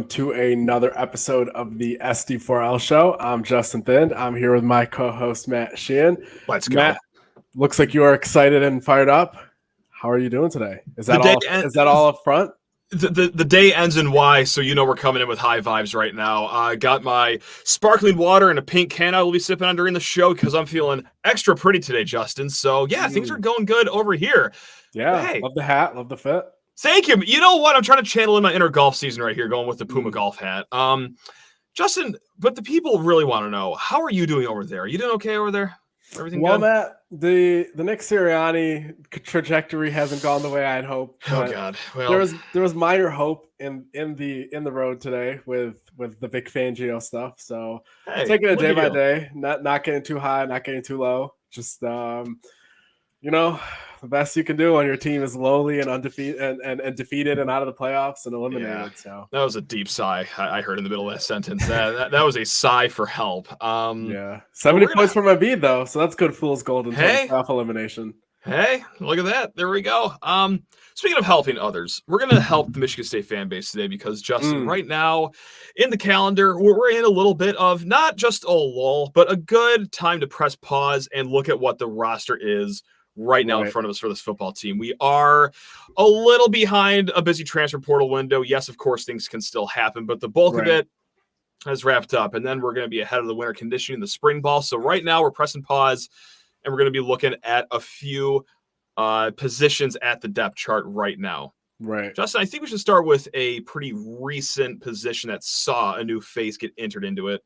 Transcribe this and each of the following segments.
to another episode of the SD4L show. I'm Justin Thind. I'm here with my co-host Matt Sheehan. Let's go. Matt, looks like you are excited and fired up. How are you doing today? Is that all up front? The day ends in Y, so you know we're coming in with high vibes right now. I got my sparkling water in a pink can I will be sipping on during the show because I'm feeling extra pretty today, Justin. So yeah, things are going good over here. Yeah, hey, love the hat, love the fit. Thank you. You know what? I'm trying to channel in my inner golf season right here, going with the Puma golf hat. Justin, but the people really want to know, how are you doing over there? Are you doing okay over there? Everything good? Matt, the Nick Sirianni trajectory hasn't gone the way I'd hoped. Oh God! Well, there was minor hope in the road today with the Vic Fangio stuff. So taking it day by day, not getting too high, not getting too low. Just the best you can do when your team is lowly and undefeated and defeated and out of the playoffs and eliminated. Yeah, so that was a deep sigh I heard in the middle of that sentence. That was a sigh for help. 70 points from Embiid though, so that's good fool's gold until playoff elimination. Hey, look at that. There we go. Speaking of helping others, we're going to help the Michigan State fan base today because, Justin, right now in the calendar, we're in a little bit of not just a lull, but a good time to press pause and look at what the roster is right now in front of us for this football team. We are a little behind a busy transfer portal window. Yes, of course, things can still happen, but the bulk of it has wrapped up. And then we're going to be ahead of the winter conditioning, the spring ball. So right now we're pressing pause, and we're going to be looking at a few positions at the depth chart right now. Right. Justin, I think we should start with a pretty recent position that saw a new face get entered into it.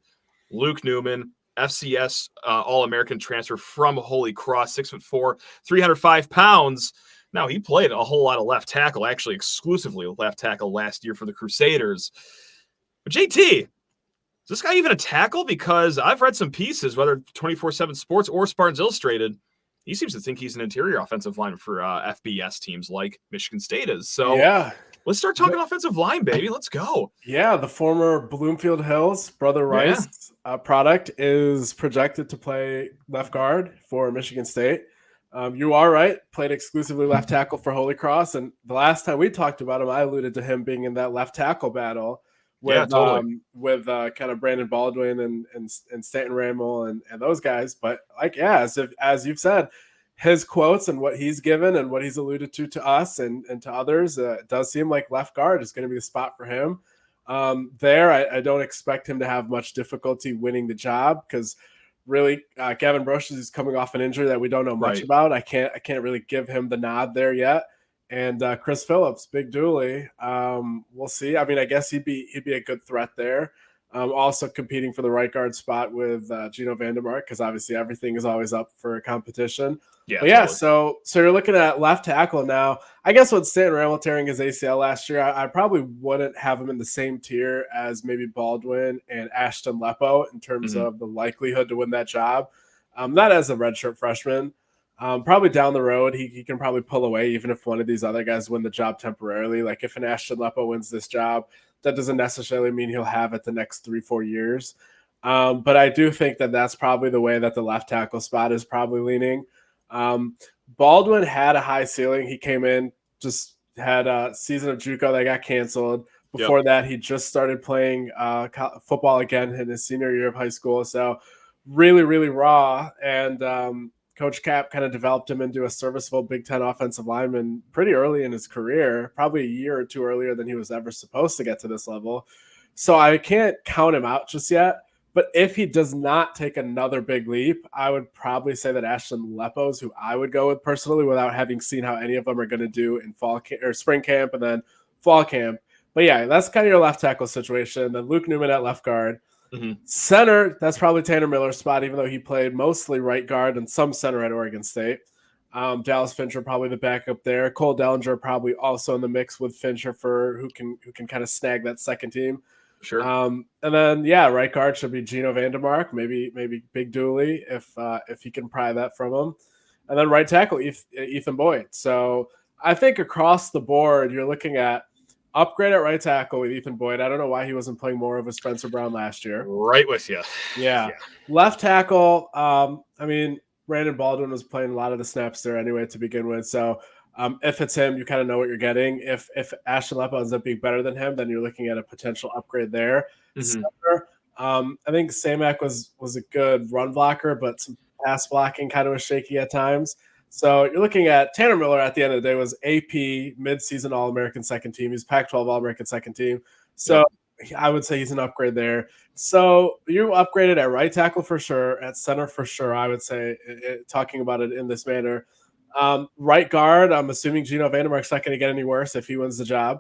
Luke Newman, FCS All-American transfer from Holy Cross, 6'4", 305 pounds. Now, he played a whole lot of left tackle, actually exclusively left tackle last year for the Crusaders. But JT, is this guy even a tackle? Because I've read some pieces, whether 24/7 Sports or Spartans Illustrated, he seems to think he's an interior offensive lineman for FBS teams like Michigan State is. So let's start talking offensive line, baby. Let's go. Yeah, the former Bloomfield Hills Brother Rice product is projected to play left guard for Michigan State. You are right. Played exclusively left tackle for Holy Cross. And the last time we talked about him, I alluded to him being in that left tackle battle with kind of Brandon Baldwin and Stanton Ramel and those guys. But as you've said, his quotes and what he's given and what he's alluded to us and to others, it does seem like left guard is going to be the spot for him. I don't expect him to have much difficulty winning the job because really Gavin Brocious is coming off an injury that we don't know much about. I can't really give him the nod there yet. And Chris Phillips, Big Dooley, we'll see. I mean, I guess he'd be a good threat there. Also competing for the right guard spot with Gino Vandermark because obviously everything is always up for competition. So you're looking at left tackle now. I guess with Stanton Ramel tearing his ACL last year, I probably wouldn't have him in the same tier as maybe Baldwin and Ashton Lepo in terms of the likelihood to win that job. Not as a redshirt freshman. Probably down the road, he can probably pull away even if one of these other guys win the job temporarily. Like if an Ashton Lepo wins this job, that doesn't necessarily mean he'll have it the next 3-4 years. But I do think that that's probably the way that the left tackle spot is probably leaning. Baldwin had a high ceiling. He came in, just had a season of JUCO that got canceled. Before that, he just started playing football again in his senior year of high school. So really, really raw. And Coach Cap kind of developed him into a serviceable Big Ten offensive lineman pretty early in his career, probably a year or two earlier than he was ever supposed to get to this level. So I can't count him out just yet. But if he does not take another big leap, I would probably say that Ashton Lepo is who I would go with personally without having seen how any of them are going to do in spring camp and then fall camp. But yeah, that's kind of your left tackle situation. Then Luke Newman at left guard. Center, that's probably Tanner Miller's spot, even though he played mostly right guard and some center at Oregon State. Dallas Fincher probably the backup there. Cole Dellinger probably also in the mix with Fincher for who can kind of snag that second team. Sure. And then right guard should be Gino Vandermark, maybe Big Dooley if he can pry that from him. And then right tackle Ethan Boyd. So I think across the board you're looking at upgrade at right tackle with Ethan Boyd. I don't know why he wasn't playing more of a Spencer Brown last year. Right with you. Yeah. Left tackle. I mean, Brandon Baldwin was playing a lot of the snaps there anyway to begin with. So If it's him, you kind of know what you're getting. If Ashton Lepa ends up being better than him, then you're looking at a potential upgrade there. Mm-hmm. Center, I think Samak was a good run blocker, but some pass blocking kind of was shaky at times. So you're looking at Tanner Miller at the end of the day was AP midseason All-American second team. He's Pac-12 All-American second team. So I would say he's an upgrade there. So you upgraded at right tackle for sure, at center for sure, I would say, talking about it in this manner. Right guard, I'm assuming Gino Vandermark's not going to get any worse if he wins the job.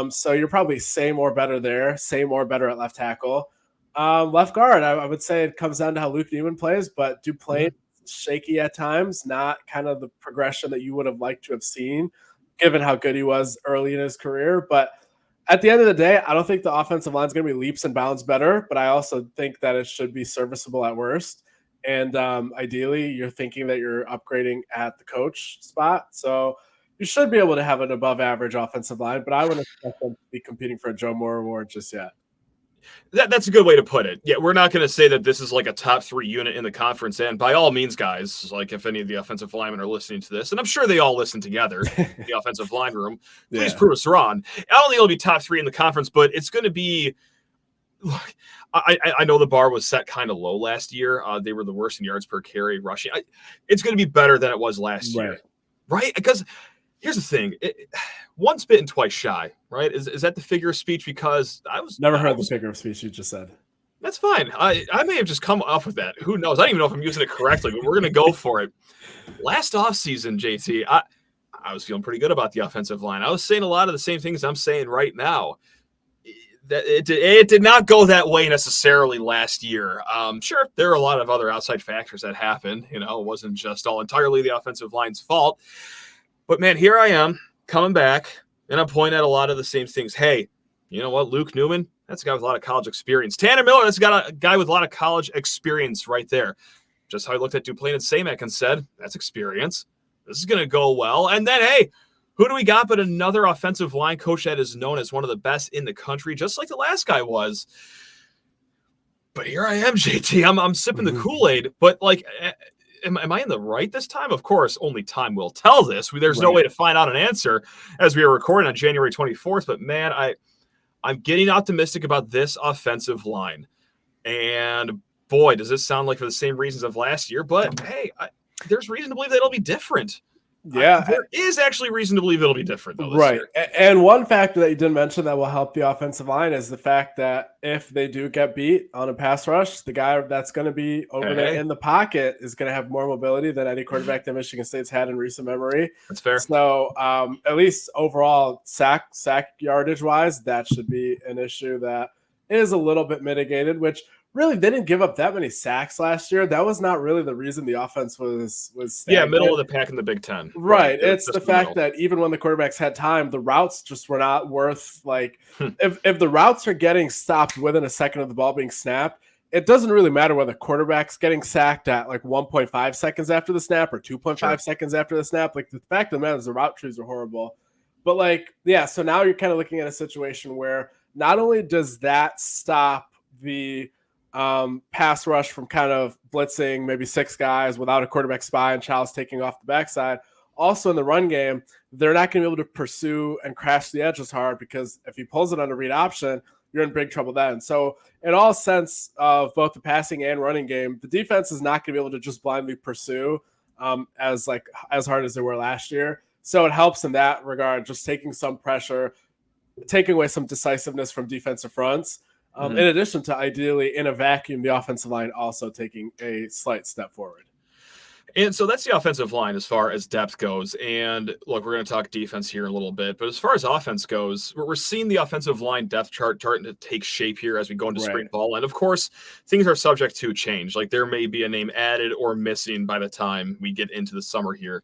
So you're probably same or better there, same or better at left tackle. Left guard, I would say it comes down to how Luke Newman plays, but Duplain shaky at times, not kind of the progression that you would have liked to have seen, given how good he was early in his career. But at the end of the day, I don't think the offensive line is going to be leaps and bounds better, but I also think that it should be serviceable at worst. And ideally, you're thinking that you're upgrading at the coach spot. So you should be able to have an above-average offensive line, but I wouldn't expect them to be competing for a Joe Moore award just yet. That's a good way to put it. Yeah, we're not going to say that this is like a top 3 unit in the conference. And by all means, guys, like if any of the offensive linemen are listening to this, and I'm sure they all listen together, the offensive line room, please prove us wrong. I don't think it'll be top 3 in the conference, but it's going to be. I know the bar was set kind of low last year. They were the worst in yards per carry rushing. It's going to be better than it was last year, right? Because here's the thing. Once bitten, twice shy, right? Is that the figure of speech? Because I was never heard the figure of speech you just said. That's fine. I may have just come up with that. Who knows? I don't even know if I'm using it correctly, but we're going to go for it. Last offseason, JT, I was feeling pretty good about the offensive line. I was saying a lot of the same things I'm saying right now. That it did not go that way necessarily last year. Sure, there are a lot of other outside factors that happened. It wasn't just all entirely the offensive line's fault. But, man, here I am coming back, and I'm pointing at a lot of the same things. Hey, you know what? Luke Newman, that's a guy with a lot of college experience. Tanner Miller, that's got a guy with a lot of college experience right there. Just how I looked at Duplain and Samak and said, that's experience. This is going to go well. And then, hey, who do we got but another offensive line coach that is known as one of the best in the country, just like the last guy was. But here I am, JT. I'm sipping the Kool-Aid. But, like, am I in the right this time? Of course, only time will tell this. There's no way to find out an answer as we are recording on January 24th. But, man, I'm getting optimistic about this offensive line. And, boy, does this sound like for the same reasons of last year. But, hey, there's reason to believe that it'll be different. Yeah. There is actually reason to believe it'll be different, though, this year. And one factor that you didn't mention that will help the offensive line is the fact that if they do get beat on a pass rush, the guy that's going to be over there in the pocket is going to have more mobility than any quarterback that Michigan State's had in recent memory. That's fair. So at least overall sack yardage-wise, that should be an issue that is a little bit mitigated, which – really, they didn't give up that many sacks last year. That was not really the reason the offense was stagnant. Middle of the pack in the Big Ten. Right. It's the fact that even when the quarterbacks had time, the routes just were not worth if the routes are getting stopped within a second of the ball being snapped, it doesn't really matter whether the quarterback's getting sacked at 1.5 seconds after the snap or 2.5 seconds after the snap. Like the fact of the matter is the route trees are horrible. But so now you're kind of looking at a situation where not only does that stop the pass rush from kind of blitzing maybe 6 guys without a quarterback spy and Childs taking off the backside. Also in the run game, they're not going to be able to pursue and crash the edge as hard because if he pulls it on a read option, you're in big trouble then. So in all sense of both the passing and running game, the defense is not going to be able to just blindly pursue as hard as they were last year. So it helps in that regard, just taking some pressure, taking away some decisiveness from defensive fronts. In addition to ideally in a vacuum, the offensive line also taking a slight step forward. And so that's the offensive line as far as depth goes. And look, we're going to talk defense here in a little bit, but as far as offense goes, we're seeing the offensive line depth chart starting to take shape here as we go into spring ball. And of course, things are subject to change. Like there may be a name added or missing by the time we get into the summer here.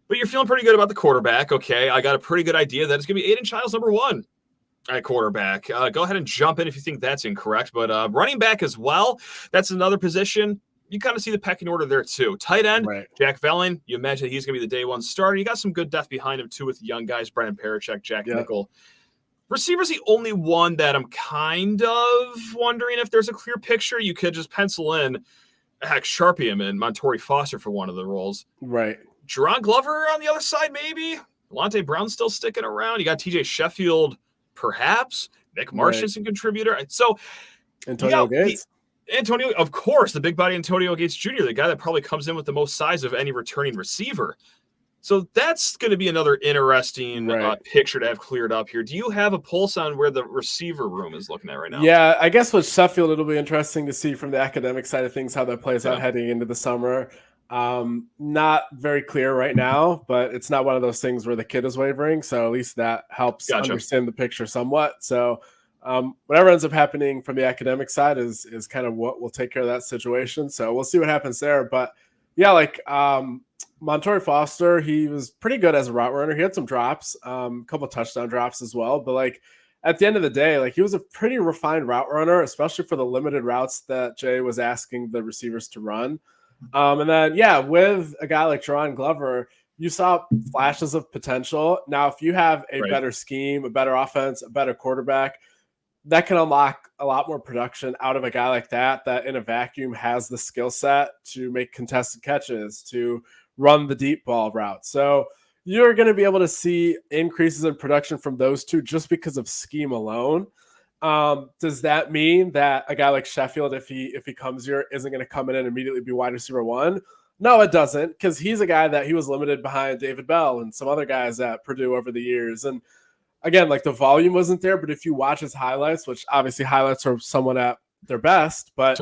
But you're feeling pretty good about the quarterback. Okay, I got a pretty good idea that it's going to be Aiden Childs number 1. At quarterback. Go ahead and jump in if you think that's incorrect. But running back as well, that's another position. You kind of see the pecking order there too. Tight end, Jack Velling. You imagine he's going to be the day 1 starter. You got some good depth behind him too with young guys, Brandon Parachek, Jack Nickel. Receiver's the only one that I'm kind of wondering if there's a clear picture. You could just pencil in, Sharpie him and Montori Foster for one of the roles. Right. Jerron Glover on the other side, maybe. Lante Brown still sticking around. You got TJ Sheffield, perhaps. Nick Marshall's a contributor. So Antonio Gates. Antonio, of course, the big body Antonio Gates Jr., the guy that probably comes in with the most size of any returning receiver. So that's going to be another interesting picture to have cleared up here. Do you have a pulse on where the receiver room is looking at right now? Yeah, I guess with Sheffield, it'll be interesting to see from the academic side of things how that plays out heading into the summer. Not very clear right now, but it's not one of those things where the kid is wavering. So at least that helps understand the picture somewhat. So whatever ends up happening from the academic side is kind of what will take care of that situation. So we'll see what happens there. But yeah, like Montorie Foster, he was pretty good as a route runner. He had some drops, a couple touchdown drops as well. But like at the end of the day, like he was a pretty refined route runner, especially for the limited routes that Jay was asking the receivers to run. And then, yeah, with a guy like Jerron Glover, you saw flashes of potential. Now, if you have a better scheme, a better offense, a better quarterback, that can unlock a lot more production out of a guy like that in a vacuum has the skill set to make contested catches, to run the deep ball route. So you're going to be able to see increases in production from those two just because of scheme alone. Does that mean that a guy like Sheffield, if he comes here, isn't going to come in and immediately be wide receiver one? No, it doesn't, because he's a guy that he was limited behind David Bell and some other guys at Purdue over the years. And again, like the volume wasn't there, but if you watch his highlights, which obviously highlights are somewhat at their best, but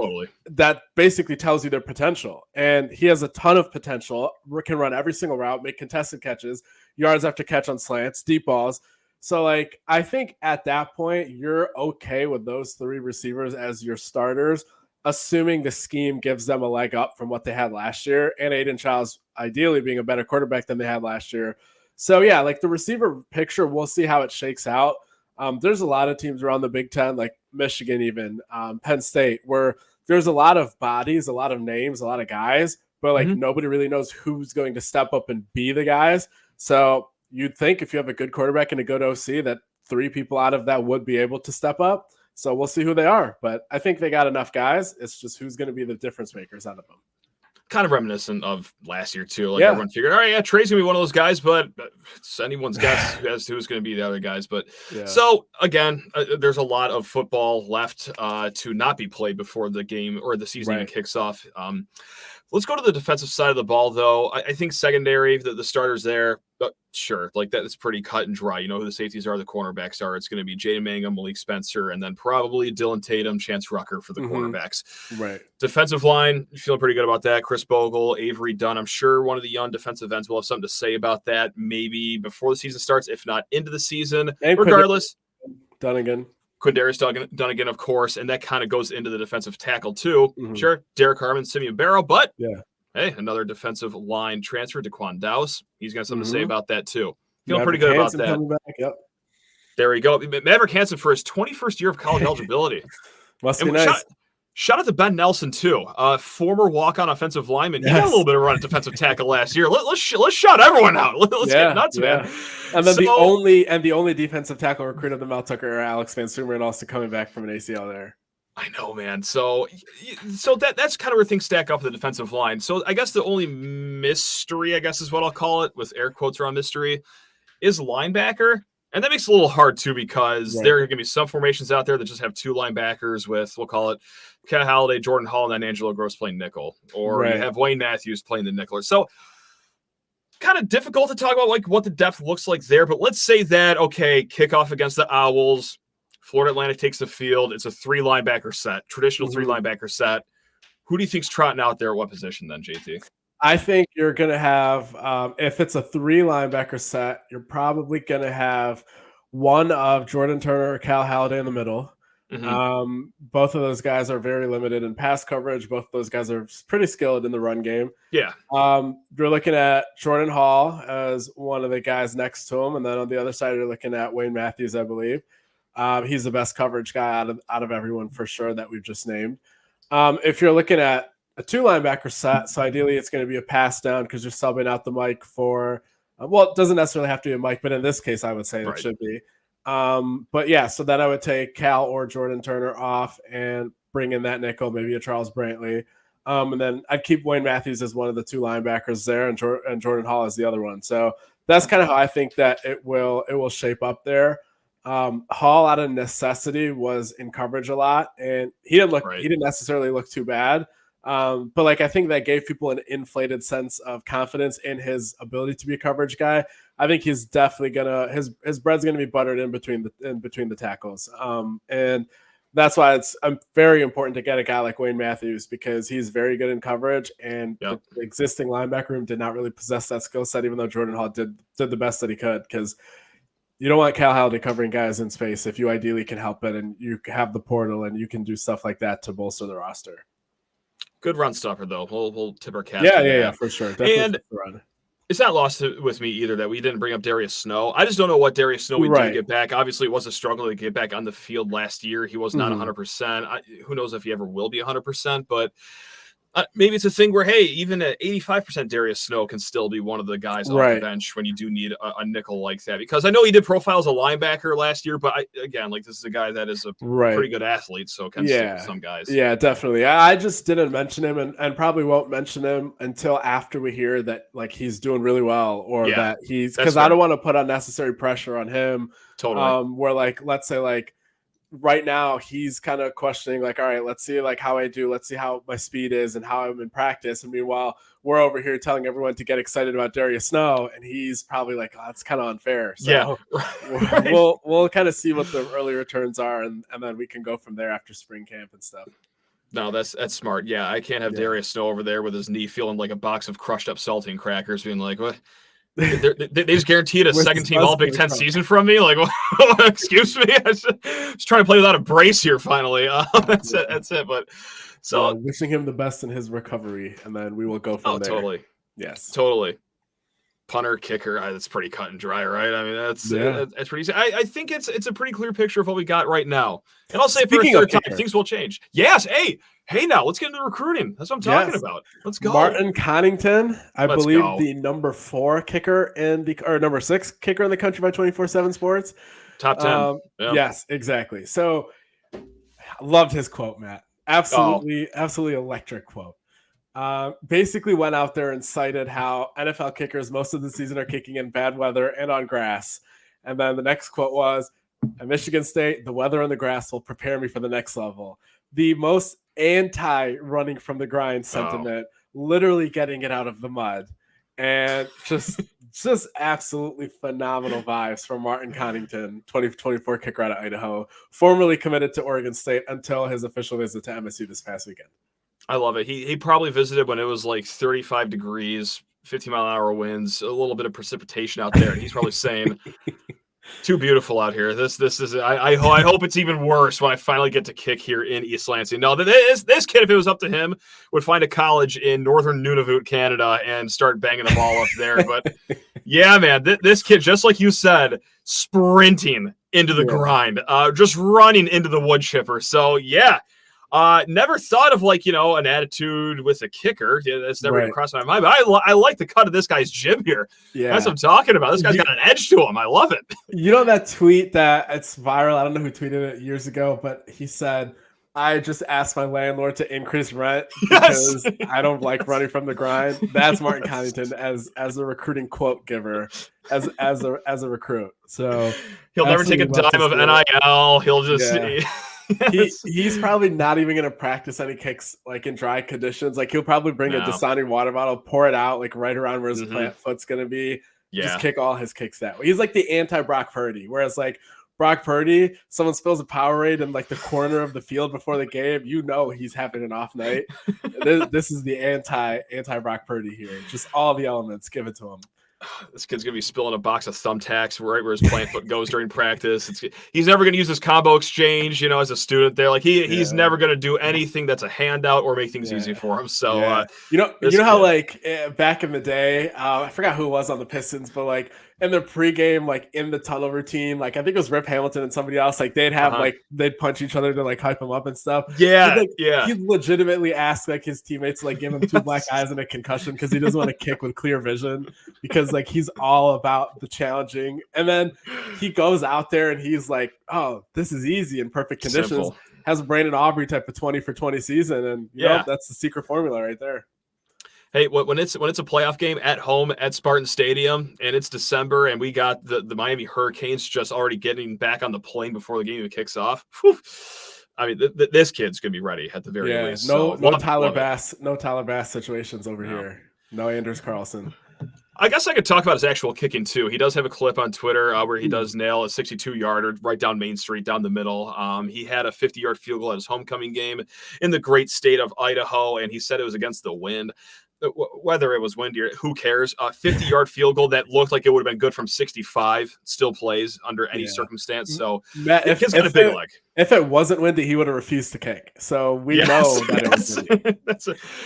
that basically tells you their potential. And he has a ton of potential, can run every single route, make contested catches, yards after catch on slants, deep balls. So, like, I think at that point, you're okay with those three receivers as your starters, assuming the scheme gives them a leg up from what they had last year, and Aiden Childs ideally being a better quarterback than they had last year. So, yeah, like the receiver picture, we'll see how it shakes out. There's a lot of teams around the Big Ten, like Michigan even, Penn State, where there's a lot of bodies, a lot of names, a lot of guys, but, like, nobody really knows who's going to step up and be the guys. So you'd think if you have a good quarterback and a good OC that three people out of that would be able to step up. So we'll see who they are. But I think they got enough guys. It's just who's going to be the difference makers out of them. Kind of reminiscent of last year, too. Like everyone figured, all right, yeah, Trey's going to be one of those guys, but it's anyone's guess as to who's going to be the other guys. But so, again, there's a lot of football left to not be played before the game or the season even kicks off. Let's go to the defensive side of the ball, though. I think secondary, the starters there, sure, like that is pretty cut and dry. You know who the safeties are, the cornerbacks are. It's going to be Jaden Mangum, Malik Spencer, and then probably Dylan Tatum, Chance Rucker for the cornerbacks. Right. Defensive line, feeling pretty good about that. Chris Bogle, Avery Dunn. I'm sure one of the young defensive ends will have something to say about that maybe before the season starts, if not into the season. And regardless. Dunnigan. Quindarius Dunnigan, of course, and that kind of goes into the defensive tackle, too. Sure, Derek Harmon, Simeon Barrow, but hey, another defensive line transfer, Daquan Dowse. He's got something to say about that, too. Feeling pretty good about that. There we go. Maverick Hansen for his 21st year of college eligibility. Must be nice. Shout out to Ben Nelson, too. Former walk-on offensive lineman. He got a little bit of run at defensive tackle last year. Let's shout everyone out. Let's get nuts, man. And then the only defensive tackle recruit of the Mel Tucker, Alex Van Sumeren, also coming back from an ACL there. I know, man. So that's kind of where things stack up with the defensive line. So I guess the only mystery, I guess is what I'll call it, with air quotes around mystery, is linebacker. And that makes it a little hard, too, because there are going to be some formations out there that just have two linebackers with, we'll call it, Cat Halliday, Jordan Hall, and then Angelo Gross playing nickel. Or you have Wayne Matthews playing the nickel. So kind of difficult to talk about like what the depth looks like there. But let's say that, okay, kickoff against the Owls, Florida Atlantic takes the field. It's a three-linebacker set, traditional three-linebacker set. Who do you think's trotting out there at what position then, JT? I think you're going to have, if it's a three-linebacker set, you're probably going to have one of Jordan Turner or Cal Halliday in the middle. Both of those guys are very limited in pass coverage. Both of those guys are pretty skilled in the run game. Yeah. You're looking at Jordan Hall as one of the guys next to him. And then on the other side, you're looking at Wayne Matthews, I believe. He's the best coverage guy out of everyone for sure that we've just named. If you're looking at a two linebacker set, so ideally it's going to be a pass down because you're subbing out the Mike for, well, it doesn't necessarily have to be a Mike, but in this case, I would say it should be. But yeah, so then I would take Cal or Jordan Turner off and bring in that nickel, maybe a Charles Brantley. And then I'd keep Wayne Matthews as one of the two linebackers there, and Jordan Hall as the other one. So that's kind of how I think that it will shape up there. Hall, out of necessity, was in coverage a lot, and he didn't necessarily look too bad. But like, I think that gave people an inflated sense of confidence in his ability to be a coverage guy. I think he's definitely his bread's gonna be buttered in between the tackles. And that's why it's very important to get a guy like Wayne Matthews, because he's very good in coverage, and the existing linebacker room did not really possess that skill set, even though Jordan Hall did the best that he could, because you don't want Cal Halliday covering guys in space if you ideally can help it, and you have the portal and you can do stuff like that to bolster the roster. Good run stopper, though. We'll tip our cap. Yeah, for sure. Definitely and it's not lost with me either that we didn't bring up Darius Snow. I just don't know what Darius Snow would do to get back. Obviously, it was a struggle to get back on the field last year. He was not 100%. Who knows if he ever will be 100%, but maybe it's a thing where, hey, even at 85%, Darius Snow can still be one of the guys off the bench when you do need a nickel like that. Because I know he did profile as a linebacker last year, but this is a guy that is a pretty good athlete, so can stick with some guys. Yeah, definitely. I just didn't mention him, and probably won't mention him until after we hear that like he's doing really well, or that he's, because I don't want to put unnecessary pressure on him. Totally. Where like, let's say like, right now he's kind of questioning like, all right, let's see like how I do, let's see how my speed is and how I'm in practice, and meanwhile we're over here telling everyone to get excited about Darius Snow, and he's probably like, oh, that's kind of unfair. So we'll kind of see what the early returns are, and then we can go from there after spring camp and stuff. No, that's smart. Yeah, I can't have Darius Snow over there with his knee feeling like a box of crushed up saltine crackers, being like, what? They just guaranteed a second team All Big Ten season from me. Like, excuse me, I was trying to play without a brace here. Finally, that's it. But so wishing him the best in his recovery, and then we will go from there. Totally. Yes, totally. Punter, kicker, that's pretty cut and dry, right? I mean, that's pretty easy. I think it's a pretty clear picture of what we got right now. And I'll say for a third time, things will change. Yes, hey, now let's get into recruiting. That's what I'm talking about. Let's go. Martin Connington, I believe the number 4 kicker number 6 kicker in the country by 24/7 Sports. Top 10. Yes, exactly. So loved his quote, Matt. Absolutely electric quote. Basically went out there and cited how NFL kickers most of the season are kicking in bad weather and on grass. And then the next quote was, at Michigan State, the weather on the grass will prepare me for the next level. The most anti-running from the grind sentiment, literally getting it out of the mud. And just absolutely phenomenal vibes from Martin Connington, 2024 kicker out of Idaho, formerly committed to Oregon State until his official visit to MSU this past weekend. I love it. He probably visited when it was like 35 degrees, 50-mile-an-hour winds, a little bit of precipitation out there, and he's probably saying, too beautiful out here. This is. I hope it's even worse when I finally get to kick here in East Lansing. No, this kid, if it was up to him, would find a college in northern Nunavut, Canada, and start banging the ball up there. But yeah, man, this kid, just like you said, sprinting into the grind, just running into the wood chipper. So yeah. Never thought of an attitude with a kicker. Yeah, that's never even crossed my mind. But I like the cut of this guy's jib here. Yeah, that's what I'm talking about. This guy's got an edge to him. I love it. You know that tweet that it's viral? I don't know who tweeted it years ago, but he said, "I just asked my landlord to increase rent because I don't like running from the grind." That's Martin Connington as a recruiting quote giver, as a recruit. So he'll never take a dime of NIL. He'll just. Yeah. He's probably not even going to practice any kicks like in dry conditions. Like he'll probably bring a Dasani water bottle, pour it out like right around where his plant foot's going to be. Just kick all his kicks that way. He's like the anti-Brock Purdy, whereas like Brock Purdy, someone spills a Powerade in like the corner of the field before the game, he's having an off night. This is the anti-Brock Purdy here. Just all the elements, give it to him. This kid's gonna be spilling a box of thumbtacks right where his plant foot goes during practice. He's never gonna use his combo exchange, as a student there. Like he's never gonna do anything that's a handout or make things easy for him. So you know how like back in the day, I forgot who it was on the Pistons, but like in the pregame, like in the tunnel routine, like I think it was Rip Hamilton and somebody else, like they'd have like they'd punch each other to like hype them up and stuff. He'd legitimately ask like his teammates to like give him 2 black eyes and a concussion because he doesn't want to kick with clear vision, because like he's all about the challenging. And then he goes out there and he's like, "Oh, this is easy in perfect conditions." Simple. has a Brandon Aubrey type of 20 for 20 season, and that's the secret formula right there. Hey, when it's a playoff game at home at Spartan Stadium and it's December and we got the Miami Hurricanes just already getting back on the plane before the game even kicks off. Whew, I mean, this kid's gonna be ready at the very least. No Tyler Bass situations over here. No Anders Carlson. I guess I could talk about his actual kicking too. He does have a clip on Twitter where he does nail a 62-yarder right down Main Street, down the middle. He had a 50-yard field goal at his homecoming game in the great state of Idaho, and he said it was against the wind. Whether it was windy or who cares, a 50-yard field goal that looked like it would have been good from 65 still plays under any circumstance. So Matt, if got a big leg. If it wasn't windy, he would have refused to kick. So we know that it was windy.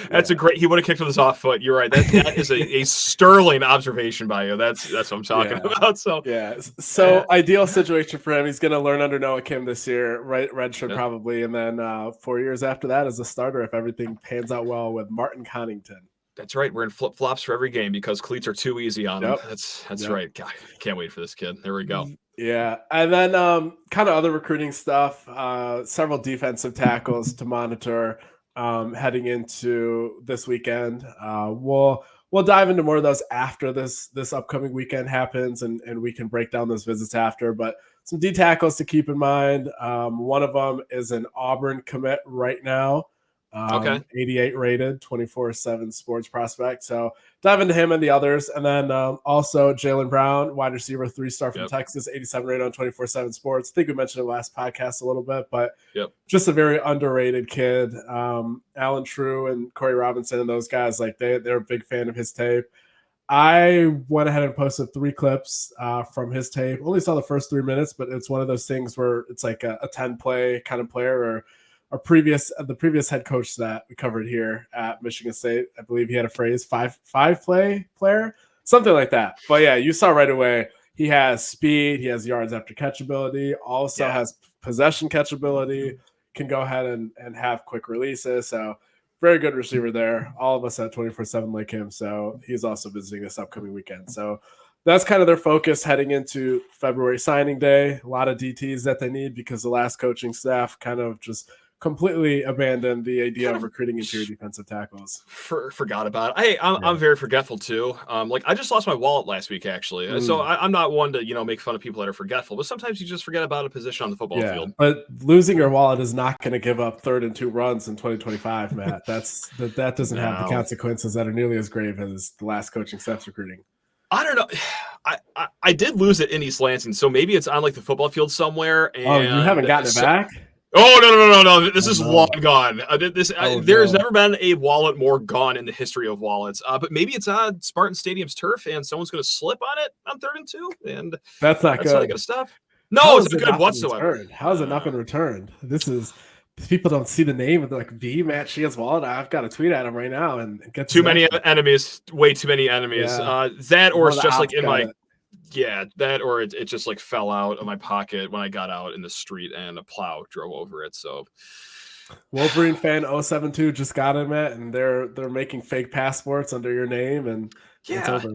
That's a great. He would have kicked with his off foot. You're right. That is a sterling observation by you. That's what I'm talking about. So ideal situation for him. He's going to learn under Noah Kim this year, right? Redshirt probably, and then 4 years after that as a starter if everything pans out well with Martin Connington. That's right. We're in flip-flops for every game because cleats are too easy on him. That's right. God, can't wait for this kid. There we go. Yeah. And then kind of other recruiting stuff, several defensive tackles to monitor heading into this weekend. We'll dive into more of those after this upcoming weekend happens, and we can break down those visits after. But some D tackles to keep in mind. One of them is an Auburn commit right now. 88 rated, 24/7 sports prospect. So dive into him and the others. And then also Jalen Brown, wide receiver, 3-star from Texas, 87 rated on 24/7 sports. I think we mentioned it last podcast a little bit, but just a very underrated kid. Alan True and Corey Robinson and those guys, like they're a big fan of his tape. I went ahead and posted 3 clips from his tape. Only saw the first 3 minutes, but it's one of those things where it's like a 10-play kind of player, or the previous head coach that we covered here at Michigan State, I believe he had a phrase, five play player, something like that. But yeah, you saw right away he has speed, he has yards after catch ability, also has possession catch ability, can go ahead and have quick releases. So very good receiver there. All of us at 24/7 like him. So he's also visiting this upcoming weekend. So that's kind of their focus heading into February signing day. A lot of DTs that they need because the last coaching staff kind of just completely abandoned the idea of recruiting interior defensive tackles. Forgot about it. Hey, I'm very forgetful too. Like I just lost my wallet last week, actually. So I'm not one to make fun of people that are forgetful, but sometimes you just forget about a position on the football field. But losing your wallet is not going to give up 3rd and 2 runs in 2025, Matt. That doesn't have the consequences that are nearly as grave as the last coaching staff's recruiting. I don't know. I did lose it in East Lansing, so maybe it's on like the football field somewhere. And you haven't gotten it back? Oh, no. This is long gone. There's never been a wallet more gone in the history of wallets. But maybe it's on Spartan Stadium's turf and someone's going to slip on it on 3rd and 2. And that's not good. How they got to stop. No, it's not good whatsoever. How has it not been returned? People don't see the name of the Matt Sheehan's wallet. I've got to tweet at him right now and get too many enemies. Way too many enemies. That or it's just like in my... Yeah, that or it just like fell out of my pocket when I got out in the street and a plow drove over it. So Wolverine fan 072 just got him and they're making fake passports under your name and it's over.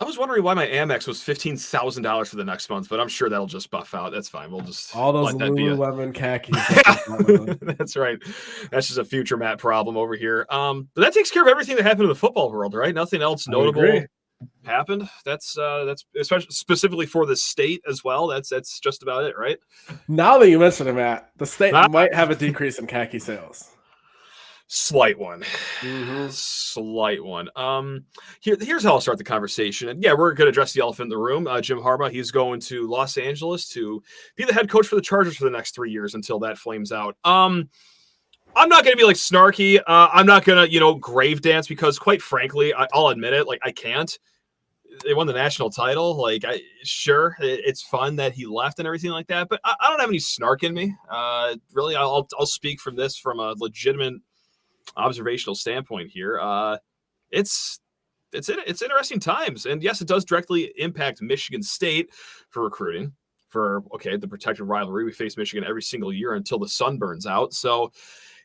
I was wondering why my Amex was $15,000 for the next month, but I'm sure that'll just buff out. That's fine. We'll just all those Lululemon khakis. That's right. That's just a future Matt problem over here. But that takes care of everything that happened in the football world, right? Nothing else notable happened. That's especially specifically for the state as well. That's just about it, right? Now that you mention it, Matt, the state might have a decrease in khaki sales. Slight one. Slight one. Here's how I'll start the conversation. And we're going to address the elephant in the room. Jim Harbaugh, he's going to Los Angeles to be the head coach for the Chargers for the next 3 years until that flames out. I'm not going to be like snarky. I'm not going to, grave dance because quite frankly, I'll admit it. Like I can't. They won the national title. Like it's fun that he left and everything like that, but I don't have any snark in me. Really, I'll speak from a legitimate observational standpoint here. It's interesting times, and yes, it does directly impact Michigan State for recruiting. The protected rivalry, we face Michigan every single year until the sun burns out. So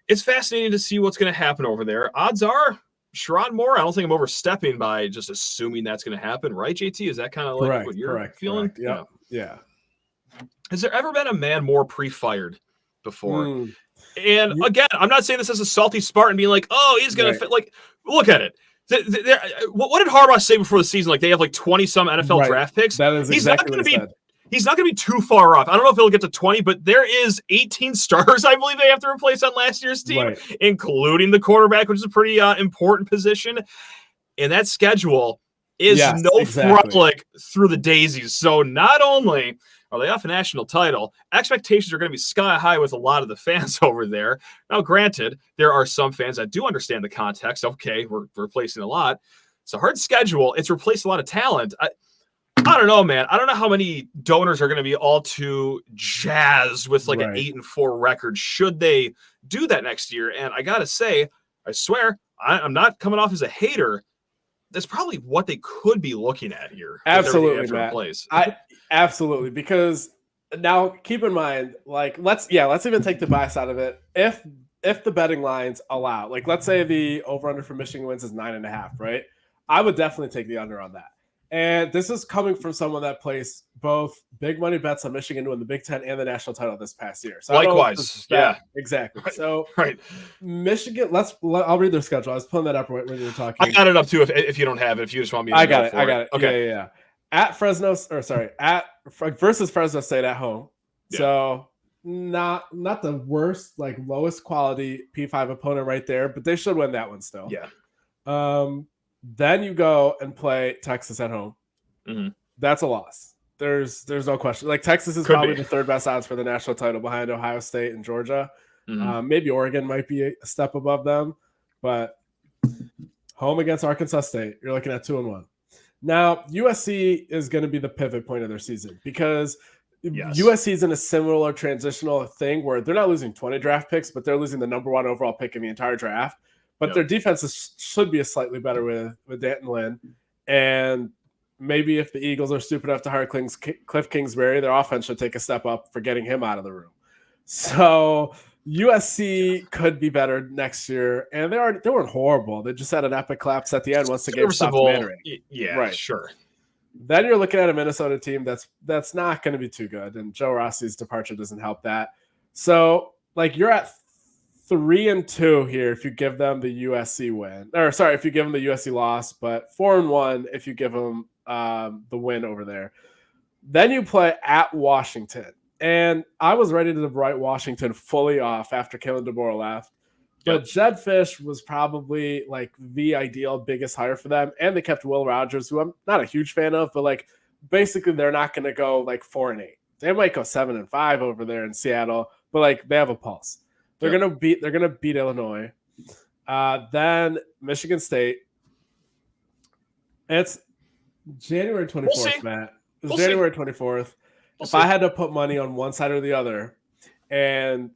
it's fascinating to see what's going to happen over there. Odds are Sherrod Moore. I don't think I'm overstepping by just assuming that's going to happen, right, JT? Is that kind of like what you're feeling? Yeah. Has there ever been a man more pre-fired before? And again, I'm not saying this as a salty Spartan being like, oh, he's going to fit. Like, look at it. What did Harbaugh say before the season? Like, they have like 20 some NFL draft picks. That is exactly what he said. He's not going to be too far off. I don't know if he'll get to 20, but there is 18 starters, I believe, they have to replace on last year's team, including the quarterback, which is a pretty important position. And that schedule is frolic through the daisies. So not only are they off a national title, expectations are going to be sky high with a lot of the fans over there. Now, granted, there are some fans that do understand the context. Okay, we're replacing a lot. It's a hard schedule. It's replaced a lot of talent. I don't know, man. I don't know how many donors are going to be all too jazzed with like an 8-4 record should they do that next year. And I got to say, I swear, I'm not coming off as a hater. That's probably what they could be looking at here. Absolutely, Matt. Absolutely, because now keep in mind, like let's even take the bias out of it. If the betting lines allow, like let's say the over/under for Michigan wins is 9.5, right? I would definitely take the under on that. And this is coming from someone that placed both big money bets on Michigan to win the Big Ten and the national title this past year. So likewise, exactly. So Michigan. I'll read their schedule. I was pulling that up when you were talking. I got it up too. If you don't have it, if you just want me, to I got it. Okay, yeah. At versus Fresno State at home. Yeah. So not the worst, like lowest quality P5 opponent right there, but they should win that one still. Yeah. Then you go and play Texas at home. Mm-hmm. That's a loss. There's no question. Like Texas is probably the third best odds for the national title behind Ohio State and Georgia. Mm-hmm. Maybe Oregon might be a step above them, but home against Arkansas State, you're looking at 2-1. Now USC is going to be the pivot point of their season because USC is in a similar transitional thing where they're not losing 20 draft picks, but they're losing the number 1 overall pick in the entire draft. But their defense should be slightly better with Danton Lynn. And maybe if the Eagles are stupid enough to hire Cliff Kingsbury, their offense should take a step up for getting him out of the room. So USC could be better next year. And they weren't horrible. They just had an epic collapse at the end once the game stopped mattering. Yeah, sure. Then you're looking at a Minnesota team that's not going to be too good. And Joe Rossi's departure doesn't help that. So, like, you're at 3-2 here if you give them the USC win, or sorry, if you give them the USC loss, but 4-1 if you give them the win over there. Then you play at Washington, and I was ready to write Washington fully off after Kalen DeBoer left, but Jed Fish was probably like the ideal biggest hire for them, and they kept Will Rogers, who I'm not a huge fan of, but like basically they're not going to go like 4-8. They might go 7-5 over there in Seattle, but like they have a pulse. They're gonna beat Illinois. Then Michigan State. It's January 24th, Matt. It's January 24th. If I had to put money on one side or the other, and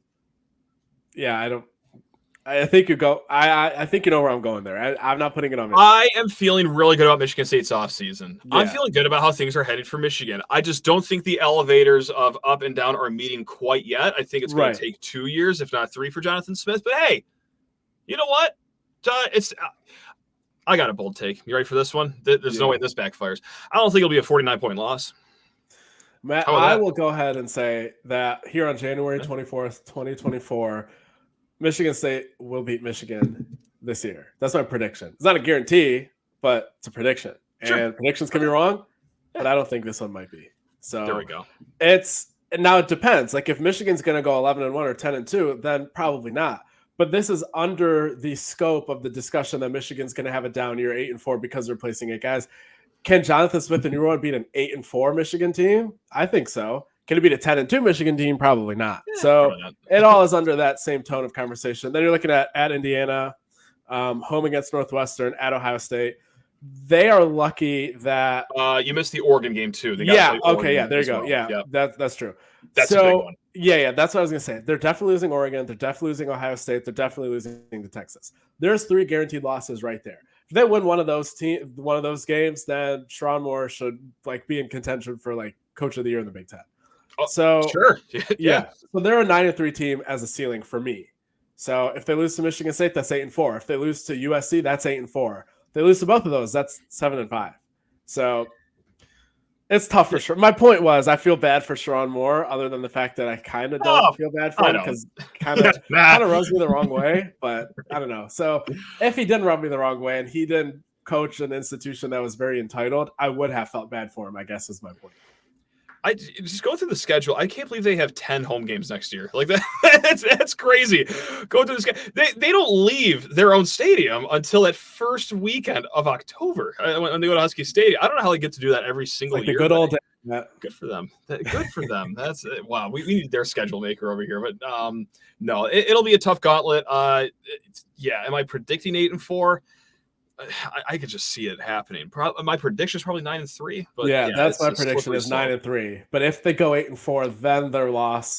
I think you go. I think you know where I'm going there. I'm not putting it on Michigan. I am feeling really good about Michigan State's offseason. Yeah. I'm feeling good about how things are headed for Michigan. I just don't think the elevators of up and down are meeting quite yet. I think it's going to take 2 years, if not 3, for Jonathan Smith. But hey, you know what? I got a bold take. You ready for this one? There's no way this backfires. I don't think it'll be a 49-point loss. Matt, I will go ahead and say that here on January 24th, 2024. Michigan State will beat Michigan this year. That's my prediction. It's not a guarantee, but it's a prediction. Sure. And predictions can be wrong, but I don't think this one might be. So there we go. Now it depends. Like if Michigan's going to go 11-1 or 10-2, then probably not. But this is under the scope of the discussion that Michigan's going to have a down year, 8-4, because they're replacing 8 guys. Can Jonathan Smith and New York beat an 8-4 Michigan team? I think so. Can it beat a 10-2 Michigan team? Probably not. So it all is under that same tone of conversation. Then you're looking at Indiana, home against Northwestern, at Ohio State. They are lucky that you missed the Oregon game too. There you go. Well. Yeah, that's true. That's a big one. Yeah, that's what I was gonna say. They're definitely losing Oregon. They're definitely losing Ohio State. They're definitely losing to Texas. There's 3 guaranteed losses right there. If they win one of those games, then Sherrone Moore should like be in contention for like Coach of the Year in the Big Ten. Oh, so sure, yeah. So they're a 9-3 team as a ceiling for me. So if they lose to Michigan State, that's 8-4. If they lose to USC, that's 8-4. If they lose to both of those, that's 7-5. So It's tough for sure. My point was I feel bad for Sharon Moore, other than the fact that I kind of don't feel bad for him because kind of rubs me the wrong way. But I don't know. So if he didn't rub me the wrong way and he didn't coach an institution that was very entitled, I would have felt bad for him, I guess is my point. I just go through the schedule. I can't believe they have 10 home games next year. Like that, that's crazy. Go through the schedule. They don't leave their own stadium until that first weekend of October when they go to Husky Stadium. I don't know how they get to do that every single year. The good old day. Good for them. Good for them. That's wow. We need their schedule maker over here, but no, it'll be a tough gauntlet. Yeah. Am I predicting 8-4? I could just see it happening. My prediction is probably 9-3. But yeah, that's my prediction is 9-3. But if they go 8-4, then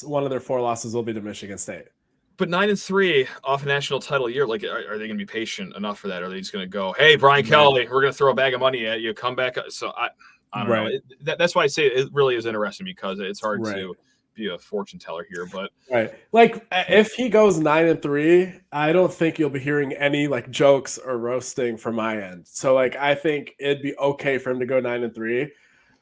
one of their 4 losses will be to Michigan State. But 9-3 off a national title year, like, are they going to be patient enough for that? Are they just going to go, hey, Brian Kelly, we're going to throw a bag of money at you, come back? So I don't know. That's why I say it really is interesting because it's hard to be a fortune teller here, but like if he goes 9-3, I don't think you'll be hearing any like jokes or roasting from my end. So like I think it'd be okay for him to go 9-3.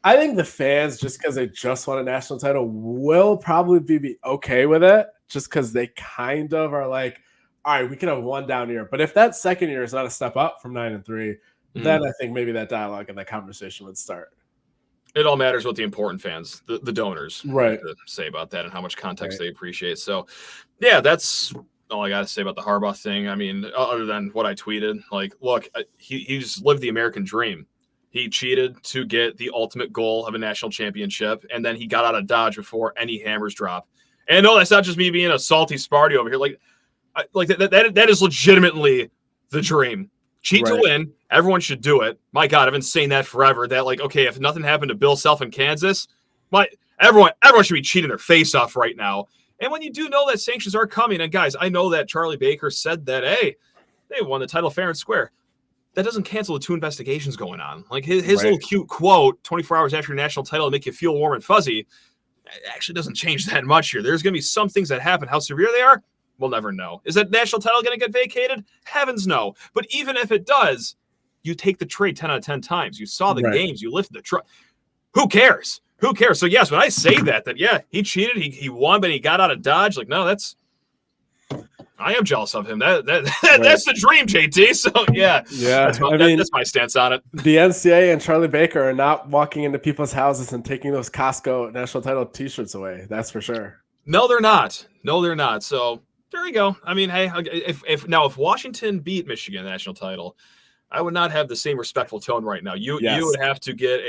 I think the fans, just because they just won a national title, will probably be okay with it, just because they kind of are like, all right, we can have one down year, but if that second year is not a step up from 9-3, then I think maybe that dialogue and that conversation would start. It all matters what the important fans, the donors, have to say about that and how much context they appreciate. So, yeah, that's all I got to say about the Harbaugh thing. I mean, other than what I tweeted, like, look, he's lived the American dream. He cheated to get the ultimate goal of a national championship, and then he got out of Dodge before any hammers drop. And no, that's not just me being a salty Sparty over here. Like that is legitimately the dream. Cheat to win. Everyone should do it. My God, I've been saying that forever. That like, okay, if nothing happened to Bill Self in Kansas, everyone should be cheating their face off right now. And when you do know that sanctions are coming, and guys, I know that Charlie Baker said that, hey, they won the title fair and square. That doesn't cancel the 2 investigations going on. Like his little cute quote, 24 hours after your national title, to make you feel warm and fuzzy, actually doesn't change that much here. There's going to be some things that happen. How severe they are, we'll never know. Is that national title going to get vacated? Heavens no. But even if it does, you take the trade 10 out of 10 times. You saw the games. You lifted the truck. Who cares? Who cares? So, yes, when I say that, yeah, he cheated. He won, but he got out of Dodge. Like, no, I am jealous of him. That's the dream, JT. So, yeah. That's my stance on it. The NCAA and Charlie Baker are not walking into people's houses and taking those Costco national title T-shirts away. That's for sure. No, they're not. So, there we go. I mean, hey, if Washington beat Michigan national title, I would not have the same respectful tone right now. You would have to get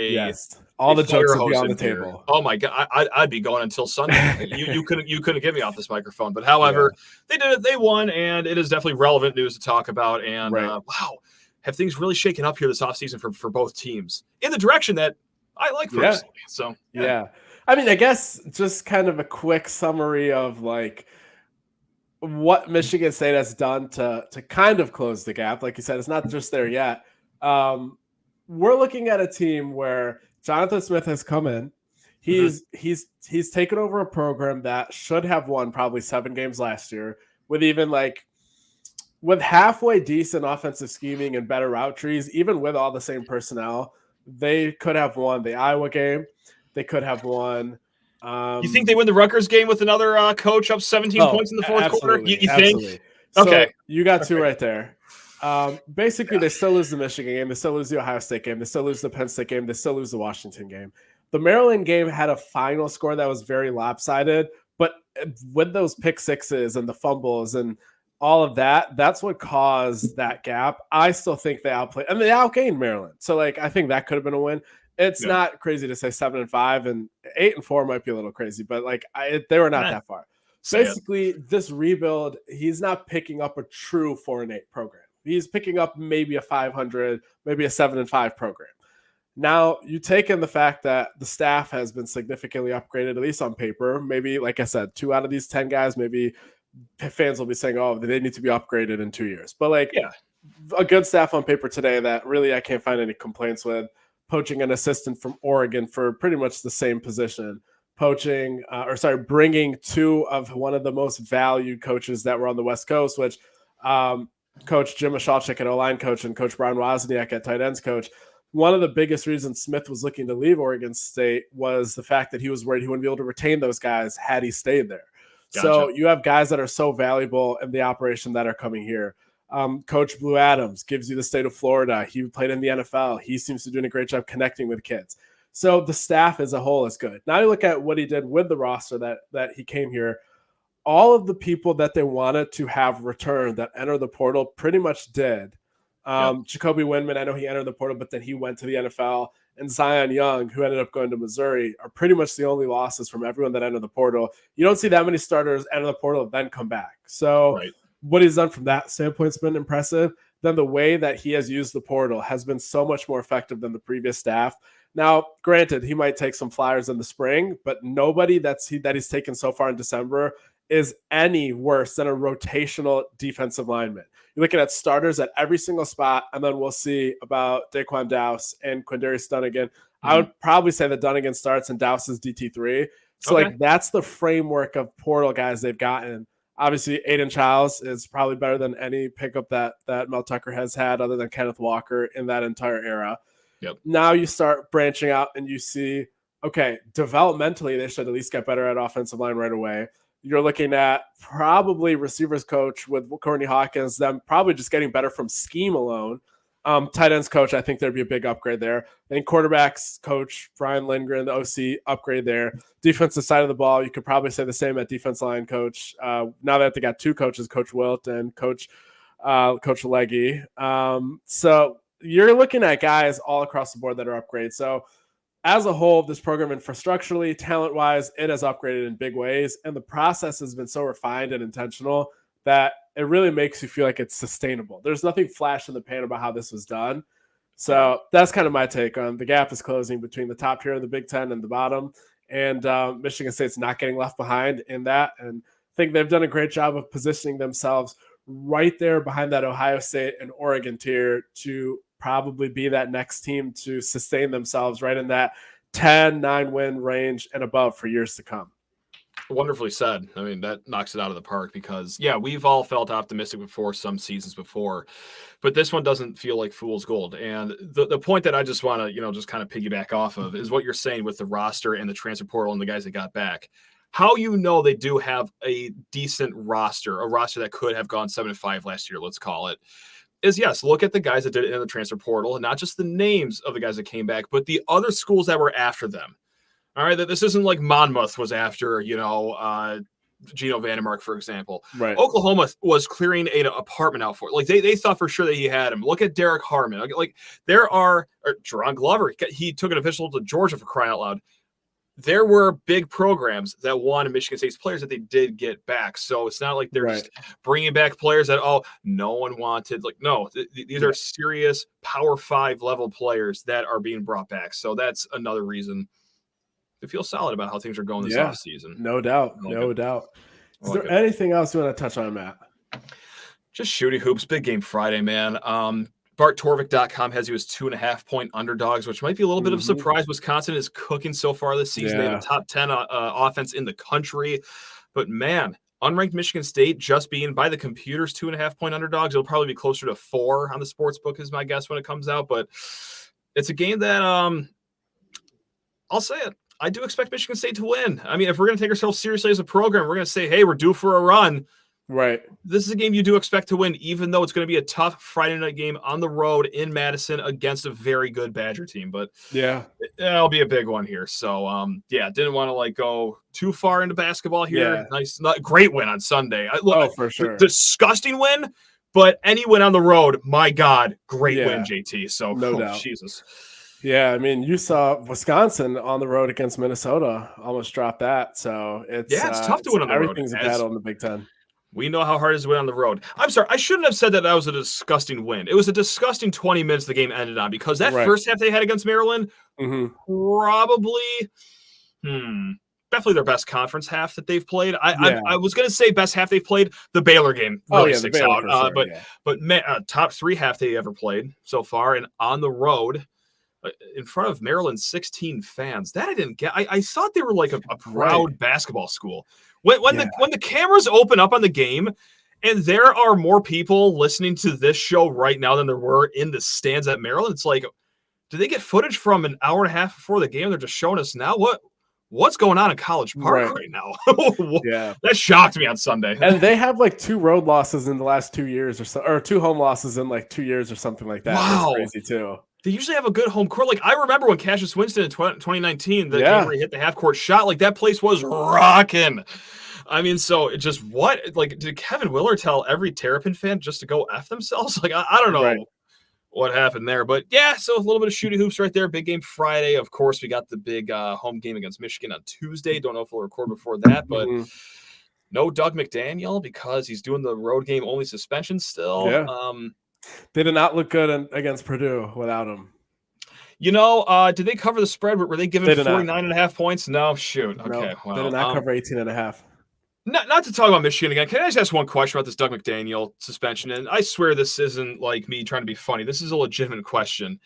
all the jokes would be on the table. Oh my God, I'd be going until Sunday. you couldn't get me off this microphone. But however, they did it. They won, and it is definitely relevant news to talk about. And wow, have things really shaken up here this offseason for both teams in the direction that I like personally. So I mean, I guess just kind of a quick summary of like what Michigan State has done to kind of close the gap. Like you said, it's not just there yet. We're looking at a team where Jonathan Smith has come in. He's taken over a program that should have won probably 7 games last year with halfway decent offensive scheming and better route trees, even with all the same personnel. They could have won the Iowa game. They could have won. You think they win the Rutgers game with another coach up 17 points in the fourth quarter? You think? Okay. So you got 2 right there. Basically, they still lose the Michigan game. They still lose the Ohio State game. They still lose the Penn State game. They still lose the Washington game. The Maryland game had a final score that was very lopsided, but with those pick sixes and the fumbles and all of that, that's what caused that gap. I still think they outplayed, and they outgained Maryland. So, like, I think that could have been a win. It's not crazy to say 7-5, and 8-4 might be a little crazy, but they were not that far. Basically, this rebuild, he's not picking up a true 4-8 program. He's picking up maybe a 500, maybe a 7-5 program. Now, you take in the fact that the staff has been significantly upgraded, at least on paper. Maybe, like I said, 2 out of these 10 guys, maybe fans will be saying, oh, they need to be upgraded in 2 years. But, a good staff on paper today that really I can't find any complaints with. Poaching an assistant from Oregon for pretty much the same position. Bringing 2 of one of the most valued coaches that were on the West Coast, which Coach Jim Michalczyk at O-line coach and Coach Brian Wozniak at tight ends coach. one of the biggest reasons Smith was looking to leave Oregon State was the fact that he was worried he wouldn't be able to retain those guys had he stayed there. Gotcha. So you have guys that are so valuable in the operation that are coming here. Coach Blue Adams gives you the state of Florida. He played in the NFL. He seems to be doing a great job connecting with kids. So the staff as a whole is good. Now you look at what he did with the roster that he came here. All of the people that they wanted to have return that enter the portal pretty much did. Jacoby Windman, I know he entered the portal, but then he went to the NFL. And Zion Young, who ended up going to Missouri, are pretty much the only losses from everyone that entered the portal. You don't see that many starters enter the portal and then come back. So what he's done from that standpoint has been impressive. Then the way that he has used the portal has been so much more effective than the previous staff. Now, granted, he might take some flyers in the spring, but nobody that he's taken so far in December is any worse than a rotational defensive lineman. You're looking at starters at every single spot, and then we'll see about Daquan Dowse and Quindarius Dunnigan. I would probably say that Dunnigan starts and Dowse is DT3. So, that's the framework of portal guys they've gotten. Obviously, Aiden Childs is probably better than any pickup that Mel Tucker has had other than Kenneth Walker in that entire era. Now you start branching out and you see, okay, developmentally, they should at least get better at offensive line right away. You're looking at probably receivers coach with Courtney Hawkins, them probably just getting better from scheme alone. Tight ends coach, I think there'd be a big upgrade there. And quarterbacks coach, Brian Lindgren, the OC, upgrade there. Defensive side of the ball, you could probably say the same at defense line coach. Now that they got two coaches, Coach Wilt and Coach Legge. So you're looking at guys all across the board that are upgrades. So as a whole, this program infrastructurally, talent-wise, it has upgraded in big ways. And the process has been so refined and intentional that it really makes you feel like it's sustainable. There's nothing flash in the pan about how this was done. So that's kind of my take on the gap is closing between the top tier of the Big Ten and the bottom. And Michigan State's not getting left behind in that. And I think they've done a great job of positioning themselves right there behind that Ohio State and Oregon tier to probably be that next team to sustain themselves right in that 10-9 win range and above for years to come. Wonderfully said. I mean, that knocks it out of the park because, we've all felt optimistic before some seasons before, but this one doesn't feel like fool's gold. And the point that I just want to, just kind of piggyback off of is what you're saying with the roster and the transfer portal and the guys that got back. How they do have a decent roster, a roster that could have gone 7-5 last year, let's call it, is look at the guys that did it in the transfer portal and not just the names of the guys that came back, but the other schools that were after them. All right, that this isn't like Monmouth was after, Gino Vandermark, for example. Right. Oklahoma was clearing an apartment out for it. Like they thought for sure that he had him. Look at Derek Harmon. Like there are Jerron Glover. He took an official to Georgia for crying out loud. There were big programs that wanted Michigan State's players that they did get back. So it's not like they're just bringing back players that, no one wanted. Like, no, these are serious Power 5 level players that are being brought back. So that's another reason to feel solid about how things are going this offseason. No doubt. No doubt. Is there anything else you want to touch on, Matt? Just shooting hoops. Big game Friday, man. BartTorvik.com has you as 2.5-point underdogs, which might be a little bit of a surprise. Wisconsin is cooking so far this season. They have a top 10 offense in the country. But, man, unranked Michigan State just being by the computers 2.5-point underdogs. It'll probably be closer to 4 on the sports book is my guess when it comes out. But it's a game that I'll say it. I do expect Michigan State to win. I mean, if we're going to take ourselves seriously as a program, we're going to say, hey, we're due for a run. Right. This is a game you do expect to win, even though it's going to be a tough Friday night game on the road in Madison against a very good Badger team. But it'll be a big one here. So, didn't want to go too far into basketball here. Nice, great win on Sunday. For sure. Disgusting win, but any win on the road, my God, great win, JT. So, no doubt. Jesus. Yeah, I mean, you saw Wisconsin on the road against Minnesota almost drop that. So it's tough to win on the road. Everything's a battle in the Big Ten. We know how hard it is to win on the road. I'm sorry, I shouldn't have said that was a disgusting win. It was a disgusting 20 minutes the game ended on because that first half they had against Maryland, probably, definitely their best conference half that they've played. I was going to say best half they've played. The Baylor game really sticks out. Sure, but top 3 half they ever played so far, and on the road in front of Maryland's 16 fans. That I didn't get. I thought they were like a proud basketball school. When the cameras open up on the game and there are more people listening to this show right now than there were in the stands at Maryland, it's like, did they get footage from an hour and a half before the game? They're just showing us now. What's going on in College Park right now? Yeah. That shocked me on Sunday. And they have like 2 road losses in the last 2 years or 2 home losses in like 2 years or something like that. Wow. That's crazy too. They usually have a good home court. Like, I remember when Cassius Winston in 2019, the game where he hit the half-court shot, like, that place was rocking. I mean, so it just what? Like, did Kevin Willard tell every Terrapin fan just to go F themselves? Like, I don't know what happened there. But, yeah, so a little bit of shooty hoops right there. Big game Friday. Of course, we got the big home game against Michigan on Tuesday. Don't know if we'll record before that, but no Doug McDaniel because he's doing the road game only suspension still. Yeah. They did not look good against Purdue without him. You know, did they cover the spread? Were they given 49.5 points? No, shoot. Okay, no, well. They did not cover 18.5. Not to talk about Michigan again. Can I just ask one question about this Doug McDaniel suspension? And I swear this isn't like me trying to be funny. This is a legitimate question.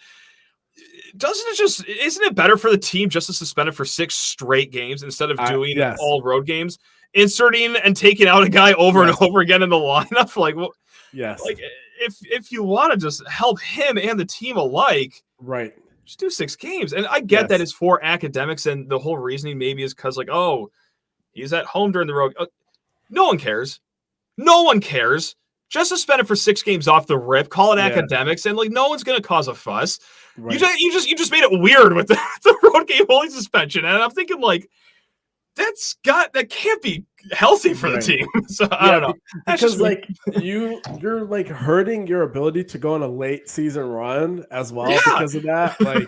Isn't it better for the team just to suspend it for 6 straight games instead of doing all road games? Inserting and taking out a guy over and over again in the lineup? Like, well, like if you want to just help him and the team alike, right? Just do 6 games. And I get that it's for academics, and the whole reasoning maybe is because, like, oh, he's at home during the road. No one cares. No one cares. Just suspend it for 6 games off the rip. Call it academics, and like no one's gonna cause a fuss. Right. You just made it weird with the road game only suspension, and I'm thinking like that can't be healthy for the team. So I don't know. Because like you're like hurting your ability to go on a late season run as well because of that. Like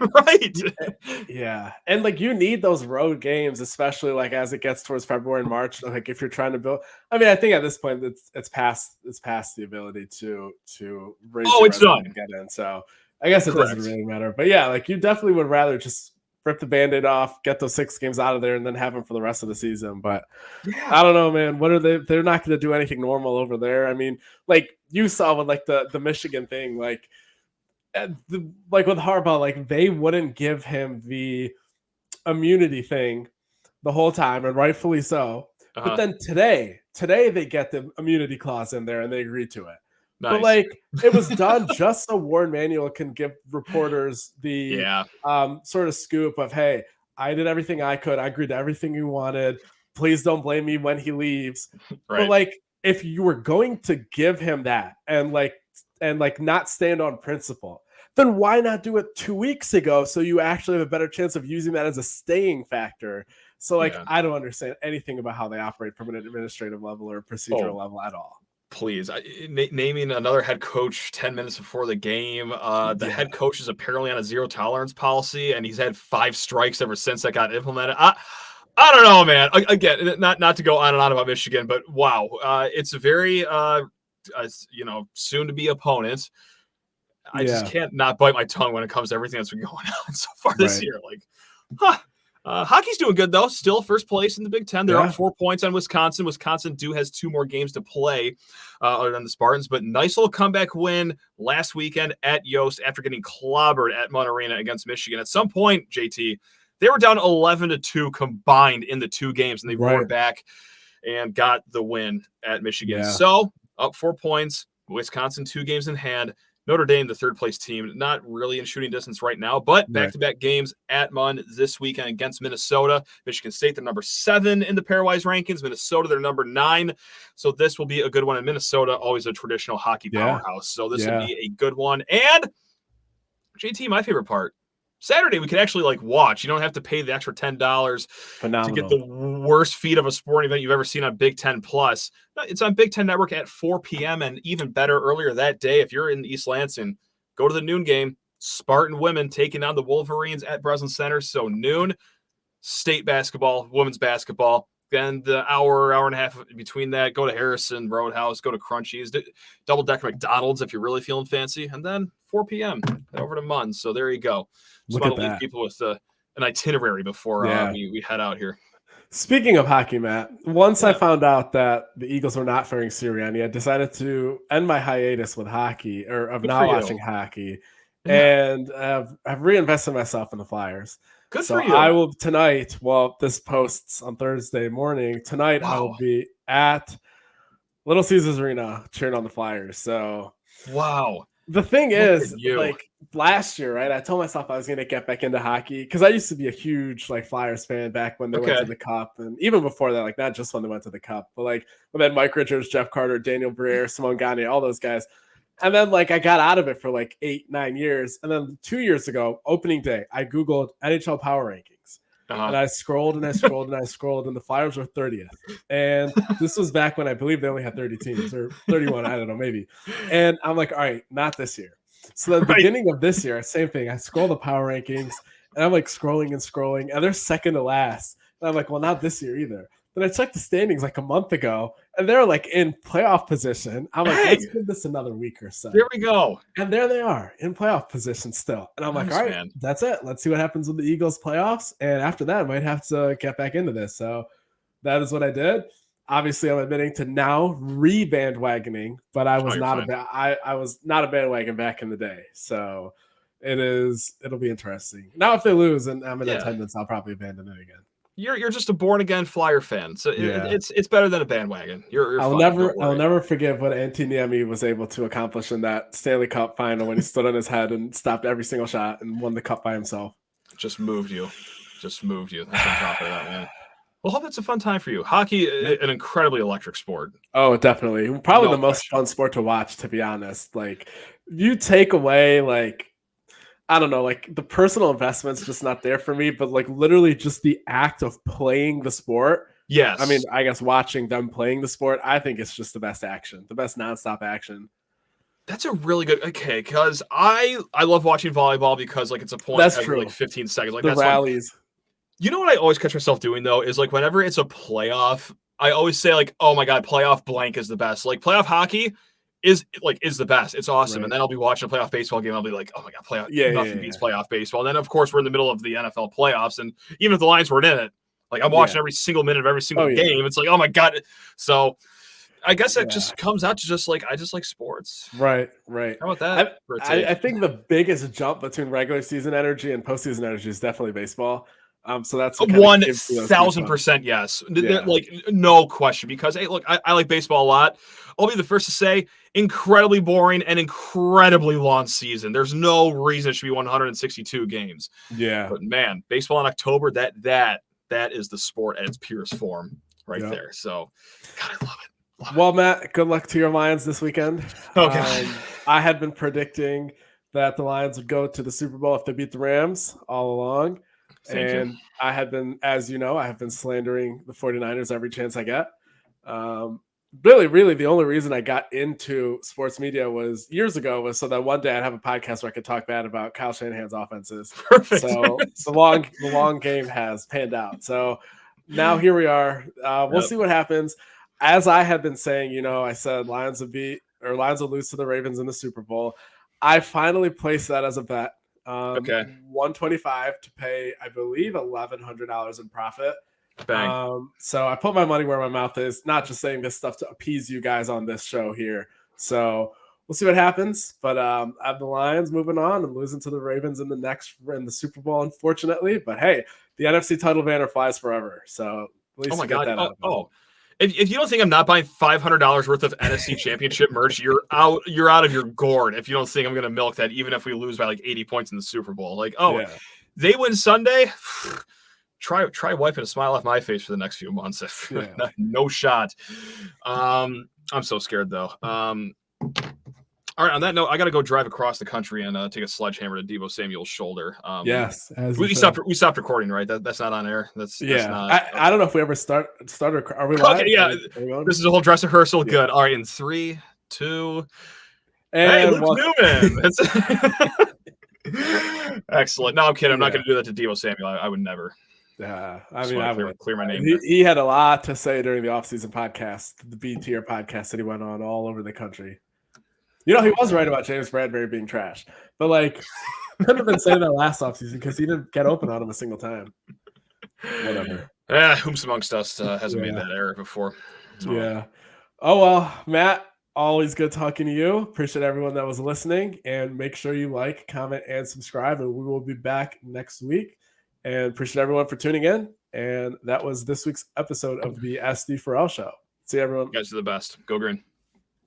Yeah. And like you need those road games, especially like as it gets towards February and March. Like if you're trying to build, I mean, I think at this point it's past the ability to raise it's done and get in. So I guess it doesn't really matter. But yeah, like you definitely would rather just rip the Band-Aid off, get those 6 games out of there, and then have them for the rest of the season. But I don't know, man. What are they? They're not going to do anything normal over there. I mean, like you saw with like the Michigan thing, like with Harbaugh, like they wouldn't give him the immunity thing the whole time, and rightfully so. But then today they get the immunity clause in there, and they agreed to it. Nice. But like it was done just so Warren Manuel can give reporters the sort of scoop of, hey, I did everything I could. I agreed to everything you wanted. Please don't blame me when he leaves. Right. But like if you were going to give him that and not stand on principle, then why not do it 2 weeks ago so you actually have a better chance of using that as a staying factor? So like I don't understand anything about how they operate from an administrative level or procedural level at all. Please, naming another head coach 10 minutes before the game. The head coach is apparently on a 0 tolerance policy, and he's had 5 strikes ever since that got implemented. I don't know, man. Again, not to go on and on about Michigan, but wow, it's a very soon to be opponent. I just can't not bite my tongue when it comes to everything that's been going on so far this year. Like, hockey's doing good, though. Still first place in the Big Ten. They're up 4 points on Wisconsin. Wisconsin has 2 more games to play other than the Spartans. But nice little comeback win last weekend at Yost after getting clobbered at Munn Arena against Michigan. At some point, JT, they were down 11-2 combined in the 2 games, and they roared back and got the win at Michigan. Yeah. So up 4 points. Wisconsin 2 games in hand. Notre Dame, the 3rd place team, not really in shooting distance right now, but back-to-back games at Munn this weekend against Minnesota. Michigan State, they're number 7 in the pairwise rankings. Minnesota, they're number 9. So this will be a good one. In Minnesota, always a traditional hockey powerhouse. So this will be a good one. And JT, my favorite part, Saturday we could actually like watch. You don't have to pay the extra $10 to get the worst feed of a sporting event you've ever seen on Big Ten Plus. It's on Big Ten Network at 4 p.m. and even better earlier that day. If you're in East Lansing, go to the noon game. Spartan women taking on the Wolverines at Breslin Center. So noon, state basketball, women's basketball. Then the hour and a half between that, go to Harrison Roadhouse, go to Crunchies, double-decker McDonald's if you're really feeling fancy, and then 4 p.m. head over to Munn. So there you go. Just want to leave people with an itinerary before we head out here. Speaking of hockey, Matt, once I found out that the Eagles were not faring Sirianni, I decided to end my hiatus with hockey or of not watching hockey, and I've reinvested myself in the Flyers. Good for you. I will tonight. Well, this posts on Thursday morning. Tonight I will be at Little Caesars Arena cheering on the Flyers. So wow. The thing Look is, at you. like last year, right? I told myself I was going to get back into hockey because I used to be a huge like Flyers fan back when they went to the Cup, and even before that, like not just when they went to the Cup, but like when they had Mike Richards, Jeff Carter, Daniel Briere, Simone Gagne, all those guys. And then like I got out of it for like 8-9 years, and then 2 years ago, opening day, I googled NHL power rankings, and I scrolled and I scrolled and I scrolled, and the Flyers were 30th. And this was back when I believe they only had 30 teams or 31, I don't know, maybe. And I'm like, all right, not this year. So the beginning of this year, same thing. I scroll the power rankings, and I'm like scrolling and scrolling, and they're second to last. And I'm like, well, not this year either. Then I checked the standings like a month ago, and they're like in playoff position. I'm like, let's give this another week or so. There we go. And there they are in playoff position still. And I'm like, all right, that's it. Let's see what happens with the Eagles playoffs. And after that, I might have to get back into this. So that is what I did. Obviously, I'm admitting to now re-bandwagoning, but I was I was not a bandwagon back in the day. So it'll be interesting. Now if they lose and I'm in attendance, I'll probably abandon it again. You're just a born again Flyer fan, so it's better than a bandwagon. I'll never forgive what Antiniemi was able to accomplish in that Stanley Cup final when he stood on his head and stopped every single shot and won the cup by himself. Just moved you. That's on top of that, man. Well, hope it's a fun time for you. Hockey, an incredibly electric sport. Oh, definitely. Probably the most fun sport to watch, to be honest. Like, you take away, like, I don't know, like the personal investment's just not there for me, but like literally just the act of playing the sport. Yes. I mean, I guess watching them playing the sport, I think it's just the best action, the best nonstop action. That's a really good, because I love watching volleyball because like it's a point every like 15 seconds. Like the rallies. You know what I always catch myself doing though is like whenever it's a playoff, I always say like, oh my God, playoff blank is the best. Like playoff hockey is the best. It's awesome. Right. And then I'll be watching a playoff baseball game. I'll be like, oh my God, nothing beats playoff baseball. And then of course we're in the middle of the NFL playoffs. And even if the Lions weren't in it, like I'm watching every single minute of every single game. It's like, oh my God. So I guess it just comes out to just like, I just like sports. Right. How about that? I think the biggest jump between regular season energy and postseason energy is definitely baseball. So that's 1,000% yes. Like no question, because hey, look, I like baseball a lot. I'll be the first to say incredibly boring and incredibly long season. There's no reason it should be 162 games. Yeah. But man, baseball in October, that is the sport at its purest form right there. So God, I love it. Well, Matt, good luck to your Lions this weekend. Okay. I had been predicting that the Lions would go to the Super Bowl if they beat the Rams all along. And I had been, as you know, I have been slandering the 49ers every chance I get. Really, the only reason I got into sports media was years ago was so that one day I'd have a podcast where I could talk bad about Kyle Shanahan's offenses. Perfect. So the long game has panned out. So now here we are. We'll see what happens. As I had been saying, I said Lions will lose to the Ravens in the Super Bowl. I finally placed that as a bet. $125 to pay, I believe, $1,100 in profit. Bang. So I put my money where my mouth is, not just saying this stuff to appease you guys on this show here. So we'll see what happens. But I have the Lions moving on and losing to the Ravens in the Super Bowl, unfortunately. But hey, the NFC title banner flies forever. So at least get that out of it. If you don't think I'm not buying $500 worth of NFC Championship merch, you're out of your gourd. If you don't think I'm going to milk that, even if we lose by like 80 points in the Super Bowl, like they win Sunday, try wiping a smile off my face for the next few months. No shot. I'm so scared though. All right. On that note, I got to go drive across the country and take a sledgehammer to Deebo Samuel's shoulder. Yes, we stopped recording, right? That's not on air. That's not. I don't know if we ever started. Are we live? Okay, yeah. This is a whole dress rehearsal. Yeah. Good. All right. In 3, 2, and Luke Newman. Excellent. No, I'm kidding. I'm not going to do that to Deebo Samuel. I would never. Yeah, I mean, I would clear my name. He had a lot to say during the offseason podcast, the B-tier podcast that he went on all over the country. He was right about James Bradbury being trash, but like, couldn't have been saying that last offseason because he didn't get open on him a single time. Whatever. Whom's amongst us hasn't made that error before. Yeah. Oh, well, Matt, always good talking to you. Appreciate everyone that was listening, and make sure you like, comment, and subscribe, and we will be back next week. And appreciate everyone for tuning in. And that was this week's episode of the SD4L Show. See you, everyone. You guys are the best. Go green.